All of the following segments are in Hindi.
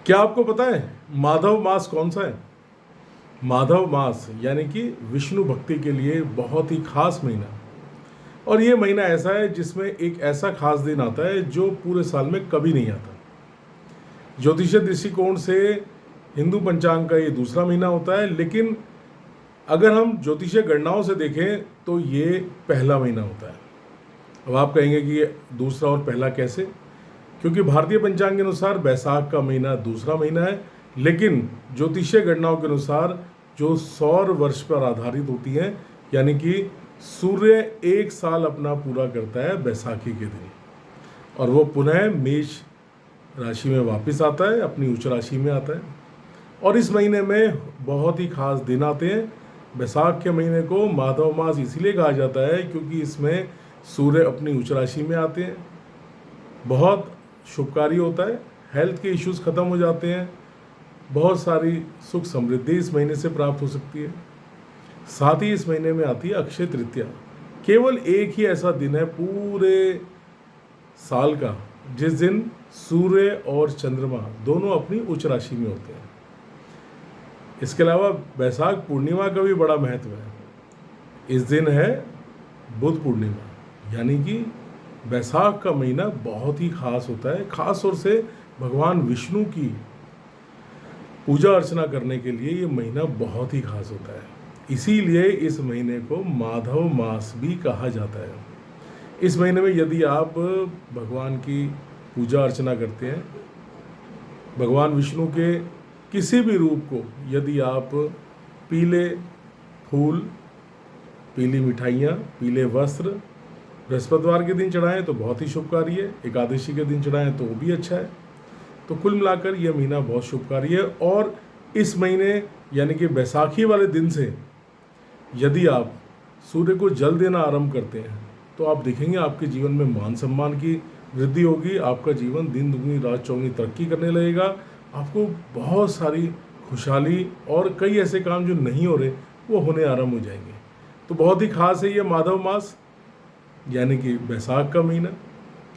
क्या आपको पता है माधव मास कौन सा है? माधव मास यानी कि विष्णु भक्ति के लिए बहुत ही खास महीना। और ये महीना ऐसा है जिसमें एक ऐसा खास दिन आता है जो पूरे साल में कभी नहीं आता। ज्योतिषीय दृष्टिकोण से हिंदू पंचांग का ये दूसरा महीना होता है, लेकिन अगर हम ज्योतिषीय गणनाओं से देखें तो ये पहला महीना होता है। अब आप कहेंगे कि ये दूसरा और पहला कैसे? क्योंकि भारतीय पंचांग के अनुसार बैसाख का महीना दूसरा महीना है, लेकिन ज्योतिषीय गणनाओं के अनुसार जो सौर वर्ष पर आधारित होती हैं, यानी कि सूर्य एक साल अपना पूरा करता है बैसाखी के दिन, और वो पुनः मेष राशि में वापस आता है, अपनी उच्च राशि में आता है। और इस महीने में बहुत ही खास दिन आते हैं। बैसाख के महीने को माधव मास इसीलिए कहा जाता है क्योंकि इसमें सूर्य अपनी उच्च राशि में आते हैं। बहुत शुभकारी होता है, हेल्थ के इश्यूज खत्म हो जाते हैं, बहुत सारी सुख समृद्धि इस महीने से प्राप्त हो सकती है। साथ ही इस महीने में आती है अक्षय तृतीया। केवल एक ही ऐसा दिन है पूरे साल का जिस दिन सूर्य और चंद्रमा दोनों अपनी उच्च राशि में होते हैं। इसके अलावा बैसाख पूर्णिमा का भी बड़ा महत्व है। इस दिन है बुध पूर्णिमा, यानी कि बैसाख का महीना बहुत ही खास होता है। खास तौर से भगवान विष्णु की पूजा अर्चना करने के लिए ये महीना बहुत ही खास होता है। इसीलिए इस महीने को माधव मास भी कहा जाता है। इस महीने में यदि आप भगवान की पूजा अर्चना करते हैं, भगवान विष्णु के किसी भी रूप को यदि आप पीले फूल, पीली मिठाइयाँ, पीले वस्त्र बृहस्पतिवार के दिन चढ़ाएं तो बहुत ही शुभकारी है, एकादशी के दिन चढ़ाएं तो वो भी अच्छा है। तो कुल मिलाकर यह महीना बहुत शुभकारी है। और इस महीने यानी कि बैसाखी वाले दिन से यदि आप सूर्य को जल देना आरंभ करते हैं तो आप देखेंगे आपके जीवन में मान सम्मान की वृद्धि होगी, आपका जीवन दिन दुगनी रात चौगुनी तरक्की करने लगेगा, आपको बहुत सारी खुशहाली और कई ऐसे काम जो नहीं हो रहे वो होने आरंभ हो जाएंगे। तो बहुत ही खास है ये माधव मास यानी कि बैसाख का महीना।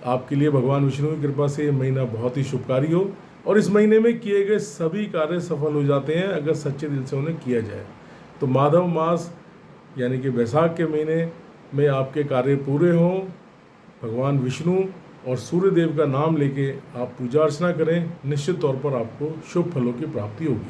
आपके लिए भगवान विष्णु की कृपा से ये महीना बहुत ही शुभकारी हो और इस महीने में किए गए सभी कार्य सफल हो जाते हैं अगर सच्चे दिल से उन्हें किया जाए। तो माधव मास यानी कि बैसाख के महीने में आपके कार्य पूरे हों, भगवान विष्णु और सूर्य देव का नाम लेके आप पूजा अर्चना करें, निश्चित तौर पर आपको शुभ फलों की प्राप्ति होगी।